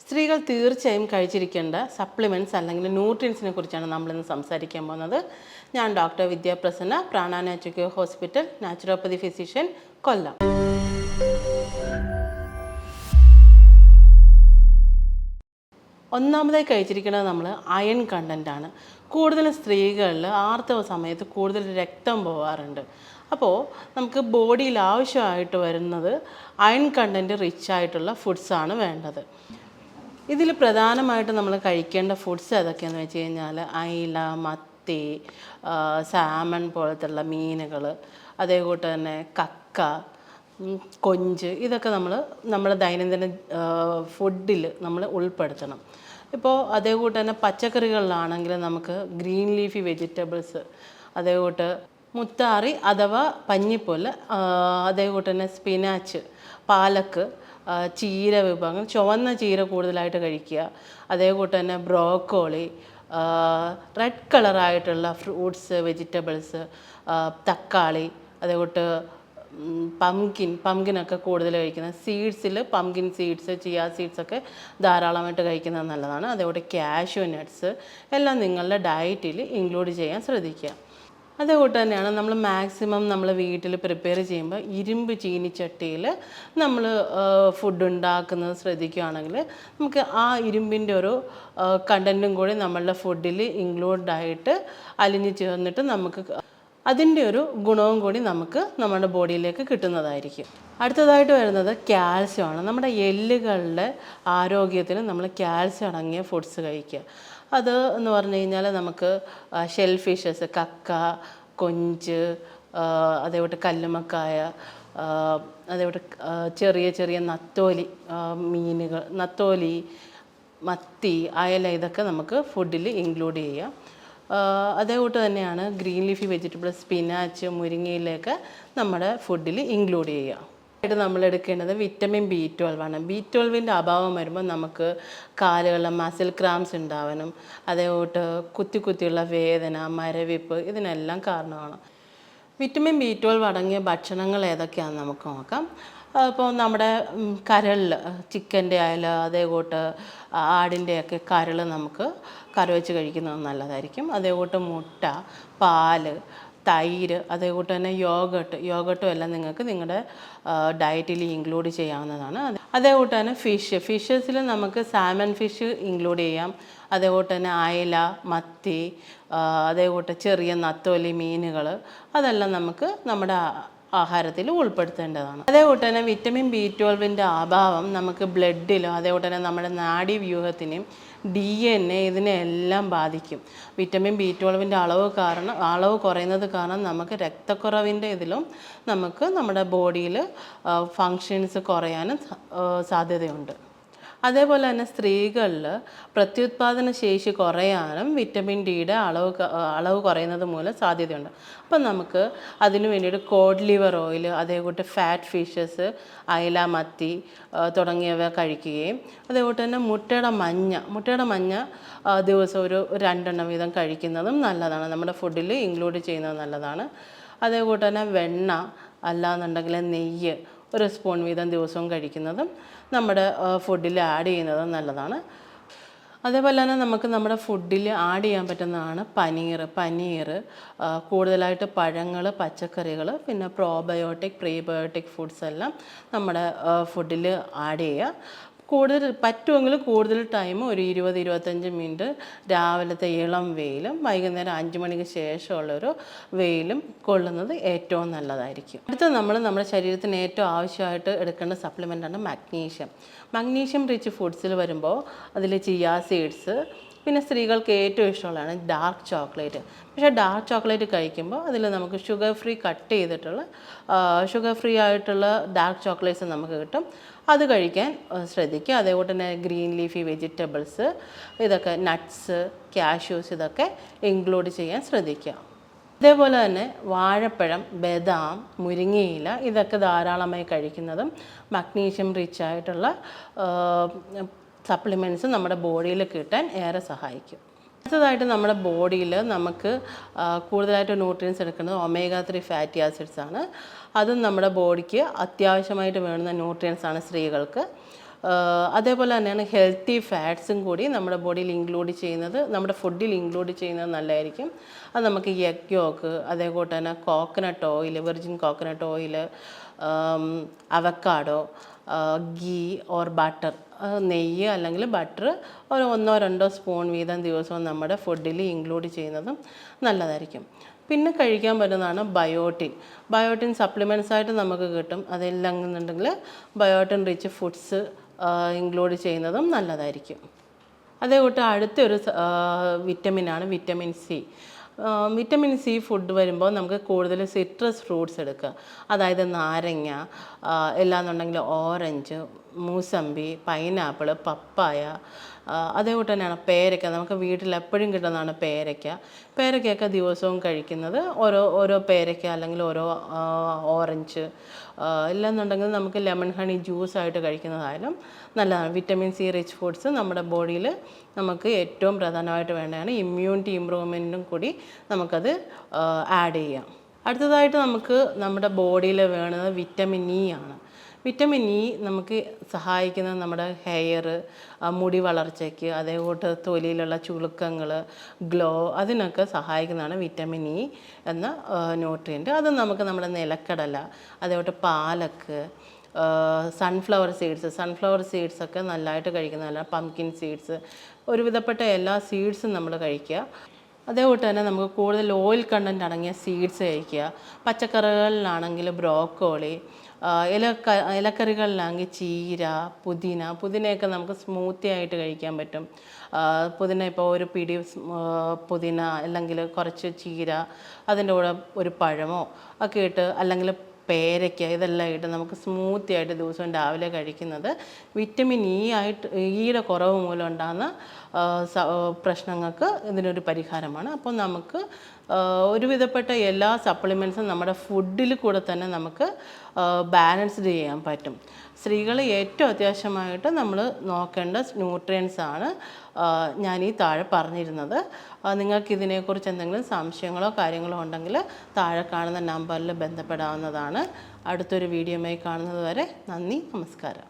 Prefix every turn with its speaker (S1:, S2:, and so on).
S1: സ്ത്രീകൾ തീർച്ചയായും കഴിച്ചിരിക്കേണ്ട സപ്ലിമെൻറ്റ്സ് അല്ലെങ്കിൽ ന്യൂട്രിയൻസിനെ കുറിച്ചാണ് നമ്മളിന്ന് സംസാരിക്കാൻ പോകുന്നത്. ഞാൻ doctor Vidyaprasanna, Prana natural hospital naturopathy physician, Kollam. ഒന്നാമതായി കഴിച്ചിരിക്കുന്നത് നമ്മൾ അയൺ കണ്ടൻ്റാണ്. കൂടുതലും സ്ത്രീകളിൽ ആർത്തവ സമയത്ത് കൂടുതൽ രക്തം പോകാറുണ്ട്. അപ്പോൾ നമുക്ക് ബോഡിയിൽ ആവശ്യമായിട്ട് വരുന്നത് അയൺ കണ്ടൻറ്റ് റിച്ച് ആയിട്ടുള്ള ഫുഡ്സാണ് വേണ്ടത്. ഇതിൽ പ്രധാനമായിട്ട് നമ്മൾ കഴിക്കേണ്ട ഫുഡ്സ് ഏതൊക്കെയാണെന്ന് വെച്ച് കഴിഞ്ഞാൽ അയില, മത്തി, സാമൺ പോലത്തുള്ള മീനുകൾ, അതേകൂട്ട് തന്നെ കക്ക, കൊഞ്ച്, ഇതൊക്കെ നമ്മുടെ ദൈനംദിന ഫുഡിൽ നമ്മൾ ഉൾപ്പെടുത്തണം. ഇപ്പോൾ അതേകൂട്ട് തന്നെ പച്ചക്കറികളിലാണെങ്കിൽ നമുക്ക് ഗ്രീൻ ലീഫി വെജിറ്റബിൾസ്, അതേകൂട്ട് മുത്താറി അഥവാ പഞ്ഞിപ്പുല്ല്, അതേകൂട്ട് തന്നെ സ്പിനാച്ച്, പാലക്ക്, ചീര വിഭവങ്ങൾ, ചുവന്ന ചീര കൂടുതലായിട്ട് കഴിക്കുക. അതേകൂട്ട് തന്നെ ബ്രോക്കോളി, റെഡ് കളറായിട്ടുള്ള ഫ്രൂട്ട്സ്, വെജിറ്റബിൾസ്, തക്കാളി, അതേകൂട്ട് പംകിനൊക്കെ കൂടുതൽ കഴിക്കുന്നത്. സീഡ്സിൽ പംകിൻ സീഡ്സ്, ചിയ സീഡ്സൊക്കെ ധാരാളമായിട്ട് കഴിക്കുന്നത് നല്ലതാണ്. അതേപോലെ കാഷ്യൂ നട്ട്സ് എല്ലാം നിങ്ങളുടെ ഡയറ്റിൽ ഇൻക്ലൂഡ് ചെയ്യാൻ ശ്രദ്ധിക്കുക. അതേകൂട്ട് തന്നെയാണ് നമ്മൾ മാക്സിമം നമ്മൾ വീട്ടിൽ പ്രിപ്പയർ ചെയ്യുമ്പോൾ ഇരുമ്പ് ചീനിച്ചട്ടിയിൽ നമ്മൾ ഫുഡ് ഉണ്ടാക്കുന്നത് ശ്രദ്ധിക്കുകയാണെങ്കിൽ നമുക്ക് ആ ഇരുമ്പിൻ്റെ ഒരു കണ്ടൻറ്റും കൂടി നമ്മളുടെ ഫുഡിൽ ഇൻക്ലൂഡായിട്ട് അലിഞ്ഞു ചേർന്നിട്ട് നമുക്ക് അതിൻ്റെ ഒരു ഗുണവും കൂടി നമുക്ക് നമ്മുടെ ബോഡിയിലേക്ക് കിട്ടുന്നതായിരിക്കും. അടുത്തതായിട്ട് വരുന്നത് കാൽസ്യമാണ്. നമ്മുടെ എല്ലുകളുടെ ആരോഗ്യത്തിന് നമ്മൾ കാൽസ്യം അടങ്ങിയ ഫുഡ്സ് കഴിക്കുക. അത് എന്ന് പറഞ്ഞു കഴിഞ്ഞാൽ നമുക്ക് ഷെൽ ഫിഷസ്, കക്ക, കൊഞ്ച്, അതേപോലെ കല്ലുമ്മക്കായ, അതേപോലെ ചെറിയ ചെറിയ നത്തോലി മീനുകൾ, നത്തോലി, മത്തി, അയല, ഇതൊക്കെ നമുക്ക് ഫുഡിൽ ഇൻക്ലൂഡ് ചെയ്യാം. അതേകൂട്ട് തന്നെയാണ് ഗ്രീൻ ലീഫി വെജിറ്റബിൾ, സ്പിനാച്ച്, മുരിങ്ങയിലൊക്കെ നമ്മുടെ ഫുഡിൽ ഇൻക്ലൂഡ് ചെയ്യുക. ആയിട്ട് നമ്മൾ എടുക്കേണ്ടത് വിറ്റമിൻ B12 ആണ്. B12ൻ്റെ അഭാവം വരുമ്പോൾ നമുക്ക് കാലുകളിലെ മസിൽ ക്രാംസ് ഉണ്ടാവാനും അതേകൂട്ട് കുത്തിയുള്ള വേദന, മരവിപ്പ്, ഇതിനെല്ലാം കാരണമാണ്. വിറ്റമിൻ B12 അടങ്ങിയ ഭക്ഷണങ്ങൾ ഏതൊക്കെയാണെന്ന് നമുക്ക് നോക്കാം. ഇപ്പോൾ നമ്മുടെ കരളിൽ ചിക്കൻ്റെ ആയാലും അതേകൂട്ട് ആടിൻ്റെയൊക്കെ കരൾ നമുക്ക് കറി വെച്ച് കഴിക്കുന്നത് നല്ലതായിരിക്കും. അതേകൂട്ട് മുട്ട, പാല്, തൈര്, അതേകൂട്ട് തന്നെ യോഗട്ടും എല്ലാം നിങ്ങൾക്ക് നിങ്ങളുടെ ഡയറ്റിൽ ഇൻക്ലൂഡ് ചെയ്യാവുന്നതാണ്. അതേകൂട്ട് തന്നെ ഫിഷസിൽ നമുക്ക് സാമൺ ഫിഷ് ഇൻക്ലൂഡ് ചെയ്യാം. അതേകൂട്ട് തന്നെ അയല, മത്തി, അതേകൂട്ട് ചെറിയ നത്തോലി മീനുകൾ, അതെല്ലാം നമുക്ക് നമ്മുടെ ആഹാരത്തിൽ ഉൾപ്പെടുത്തേണ്ടതാണ്. അതേകൂട്ട് തന്നെ വിറ്റമിൻ B12ൻ്റെ അഭാവം നമുക്ക് ബ്ലഡിലും അതേകൂട്ട് തന്നെ നമ്മുടെ നാഡീവ്യൂഹത്തിനെയും DNA ഇതിനെല്ലാം ബാധിക്കും. വിറ്റമിൻ B12ൻ്റെ അളവ് കുറയുന്നത് കാരണം നമുക്ക് രക്തക്കുറവിൻ്റെ ഇതിലും നമുക്ക് നമ്മുടെ ബോഡിയിൽ ഫങ്ഷൻസ് കുറയാനും സാധ്യതയുണ്ട്. അതേപോലെ തന്നെ സ്ത്രീകളിൽ പ്രത്യുത്പാദന ശേഷി കുറയാനും വിറ്റമിൻ ഡിയുടെ അളവ് കുറയുന്നത് മൂലം സാധ്യതയുണ്ട്. അപ്പം നമുക്ക് അതിന് വേണ്ടിയിട്ട് കോഡ് ലിവർ ഓയിൽ, അതേകൂട്ട് ഫാറ്റ് ഫിഷസ്, അയല, മത്തി തുടങ്ങിയവ കഴിക്കുകയും അതേകൂട്ട് തന്നെ മുട്ടയുടെ മഞ്ഞ ദിവസം ഒരു 2 വീതം കഴിക്കുന്നതും നല്ലതാണ്. നമ്മുടെ ഫുഡിൽ ഇൻക്ലൂഡ് ചെയ്യുന്നത് നല്ലതാണ്. അതേകൂട്ട് തന്നെ വെണ്ണ അല്ലാന്നുണ്ടെങ്കിൽ നെയ്യ് 1 സ്പൂൺ വീതം ദിവസവും കഴിക്കുന്നതും നമ്മുടെ ഫുഡിൽ ആഡ് ചെയ്യുന്നതും നല്ലതാണ്. അതേപോലെ തന്നെ നമുക്ക് നമ്മുടെ ഫുഡിൽ ആഡ് ചെയ്യാൻ പറ്റുന്നതാണ് പനീർ, കൂടുതലായിട്ട് പഴങ്ങൾ, പച്ചക്കറികൾ, പിന്നെ പ്രോബയോട്ടിക്, പ്രീബയോട്ടിക് ഫുഡ്സ് എല്ലാം നമ്മുടെ ഫുഡിൽ ആഡ് ചെയ്യുക. പറ്റുമെങ്കിൽ കൂടുതൽ ടൈം ഒരു 20-25 മിനിറ്റ് രാവിലത്തെ ഇളം വെയിലും വൈകുന്നേരം 5 മണിക്ക് ശേഷമുള്ളൊരു വെയിലും കൊള്ളുന്നത് ഏറ്റവും നല്ലതായിരിക്കും. അടുത്ത നമ്മുടെ ശരീരത്തിന് ഏറ്റവും ആവശ്യമായിട്ട് എടുക്കേണ്ട സപ്ലിമെൻ്റാണ് മഗ്നീഷ്യം റിച്ച് ഫുഡ്സിൽ വരുമ്പോൾ അതിൽ ചിയ സീഡ്സ്, പിന്നെ സ്ത്രീകൾക്ക് ഏറ്റവും ഇഷ്ടമുള്ളതാണ് ഡാർക്ക് ചോക്ലേറ്റ്. പക്ഷേ ഡാർക്ക് ചോക്ലേറ്റ് കഴിക്കുമ്പോൾ അതിൽ നമുക്ക് ഷുഗർ ഫ്രീ ആയിട്ടുള്ള ഡാർക്ക് ചോക്ലേറ്റ്സ് നമുക്ക് കിട്ടും. അത് കഴിക്കാൻ ശ്രദ്ധിക്കുക. അതേപോലെ തന്നെ ഗ്രീൻ ലീഫി വെജിറ്റബിൾസ്, ഇതൊക്കെ നട്ട്സ്, കാഷ്യൂസ്, ഇതൊക്കെ ഇൻക്ലൂഡ് ചെയ്യാൻ ശ്രദ്ധിക്കുക. അതേപോലെ തന്നെ വാഴപ്പഴം, ബദാം, മുരിങ്ങയില, ഇതൊക്കെ ധാരാളമായി കഴിക്കുന്നതും മഗ്നീഷ്യം റിച്ച് ആയിട്ടുള്ള സപ്ലിമെൻറ്റ്സ് നമ്മുടെ ബോഡിയിൽ കിട്ടാൻ ഏറെ സഹായിക്കും. അടുത്തതായിട്ട് നമ്മുടെ ബോഡിയിൽ നമുക്ക് കൂടുതലായിട്ട് ന്യൂട്രിയൻസ് എടുക്കുന്നത് omega-3 ഫാറ്റി ആസിഡ്സ് ആണ്. അതും നമ്മുടെ ബോഡിക്ക് അത്യാവശ്യമായിട്ട് വേണ്ടുന്ന ന്യൂട്രിയൻസ് ആണ് സ്ത്രീകൾക്ക്. അതേപോലെ തന്നെയാണ് ഹെൽത്തി ഫാറ്റ്സും കൂടി നമ്മുടെ ബോഡിയിൽ ഇൻക്ലൂഡ് ചെയ്യുന്നത്, നമ്മുടെ ഫുഡിൽ ഇൻക്ലൂഡ് ചെയ്യുന്നത് നല്ലതായിരിക്കും. അത് നമുക്ക് എഗ് യോക്ക്, അതേപോലെ തന്നെ coconut oil, virgin coconut oil, avocado, ghee or butter, നെയ്യ് അല്ലെങ്കിൽ ബട്ടർ ഒരു 1-2 സ്പൂൺ വീതം ദിവസവും നമ്മുടെ ഫുഡിൽ ഇൻക്ലൂഡ് ചെയ്യുന്നതും നല്ലതായിരിക്കും. പിന്നെ കഴിക്കാൻ പറ്റുന്നതാണ് ബയോട്ടിൻ. ബയോട്ടിൻ സപ്ലിമെൻറ്റ്സ് ആയിട്ട് നമുക്ക് കിട്ടും. അതെല്ലാം എന്നുണ്ടെങ്കിൽ ബയോട്ടിൻ റിച്ച് ഫുഡ്സ് ഇൻക്ലൂഡ് ചെയ്യുന്നതും നല്ലതായിരിക്കും. അതേകൂട്ട് അടുത്തൊരു വിറ്റമിനാണ് vitamin C. Vitamin C food വരുമ്പോൾ നമുക്ക് കൂടുതൽ സിട്രസ് ഫ്രൂട്ട്സ് എടുക്കുക. അതായത് നാരങ്ങ, എല്ലാന്നുണ്ടെങ്കിൽ ഓറഞ്ച്, മൂസമ്പി, പൈനാപ്പിൾ, പപ്പായ, അതേകൂട്ട് തന്നെയാണ് പേരയ്ക്ക. നമുക്ക് വീട്ടിൽ എപ്പോഴും കിട്ടുന്നതാണ് പേരയ്ക്ക. പേരയ്ക്കയൊക്കെ ദിവസവും കഴിക്കുന്നത് ഓരോ പേരയ്ക്ക അല്ലെങ്കിൽ ഓരോ ഓറഞ്ച്, ഇല്ലെന്നുണ്ടെങ്കിൽ നമുക്ക് ലെമൺ ഹണി ജ്യൂസായിട്ട് കഴിക്കുന്നതായാലും നല്ലതാണ്. വിറ്റമിൻ സി റിച്ച് ഫുഡ്സ് നമ്മുടെ ബോഡിയിൽ നമുക്ക് ഏറ്റവും പ്രധാനമായിട്ട് വേണ്ടതാണ്. ഇമ്മ്യൂണിറ്റി ഇമ്പ്രൂവ്മെൻറ്റിനും കൂടി നമുക്കത് ആഡ് ചെയ്യാം. അടുത്തതായിട്ട് നമുക്ക് നമ്മുടെ ബോഡിയിൽ വേണ്ടത് വിറ്റമിൻ ഇ ആണ്. വിറ്റമിൻ ഇ നമുക്ക് സഹായിക്കുന്നത് നമ്മുടെ ഹെയർ, മുടി വളർച്ചയ്ക്ക്, അതേകൂട്ട് തൊലിയിലുള്ള ചുളുക്കങ്ങൾ, ഗ്ലോ, അതിനൊക്കെ സഹായിക്കുന്നതാണ് വിറ്റമിൻ ഇ എന്ന ന്യൂട്രിയൻറ്റ്. അത് നമുക്ക് നമ്മുടെ നിലക്കടല, അതേകൂട്ട് പാലക്ക്, സൺഫ്ലവർ സീഡ്സൊക്കെ നല്ലതായിട്ട് കഴിക്കുന്നതല്ല. പംകിൻ സീഡ്സ്, ഒരുവിധപ്പെട്ട എല്ലാ സീഡ്സും നമ്മൾ കഴിക്കുക. അതേകൂട്ട് തന്നെ നമുക്ക് കൂടുതൽ ഓയിൽ കണ്ടൻറ്റ് അടങ്ങിയ സീഡ്സ് കഴിക്കുക. പച്ചക്കറികളിലാണെങ്കിൽ ബ്രോക്കോളി, ഇലക്കറികളിലാണെങ്കിൽ ചീര, പുതിനയൊക്കെ നമുക്ക് സ്മൂത്തി ആയിട്ട് കഴിക്കാൻ പറ്റും. പുതിന ഇപ്പോൾ ഒരു പിടി പുതിന അല്ലെങ്കിൽ കുറച്ച് ചീര, അതിൻ്റെ കൂടെ ഒരു പഴമോ ഒക്കെ ഇട്ട്, അല്ലെങ്കിൽ പേരയ്ക്ക, ഇതെല്ലാം ഇട്ട് നമുക്ക് സ്മൂത്തി ആയിട്ട് ദിവസവും രാവിലെ കഴിക്കുന്നത് വിറ്റമിൻ ഇയുടെ കുറവ് മൂലം ഉണ്ടാകുന്ന പ്രശ്നങ്ങൾക്ക് ഇതിനൊരു പരിഹാരമാണ്. അപ്പോൾ നമുക്ക് ഒരുവിധപ്പെട്ട എല്ലാ സപ്ലിമെൻറ്റ്സും നമ്മുടെ ഫുഡിൽ കൂടെ തന്നെ നമുക്ക് ബാലൻസ്ഡ് ചെയ്യാൻ പറ്റും. സ്ത്രീകൾ ഏറ്റവും അത്യാവശ്യമായിട്ട് നമ്മൾ നോക്കേണ്ട ന്യൂട്രിയൻസ് ആണ് ഞാൻ ഈ താഴെ പറഞ്ഞിരുന്നത്. നിങ്ങൾക്ക് ഇതിനെക്കുറിച്ച് എന്തെങ്കിലും സംശയങ്ങളോ കാര്യങ്ങളോ ഉണ്ടെങ്കിൽ താഴെ കാണുന്ന നമ്പറിൽ ബന്ധപ്പെടാവുന്നതാണ്. അടുത്തൊരു വീഡിയോയുമായി കാണുന്നത് വരെ നന്ദി, നമസ്കാരം.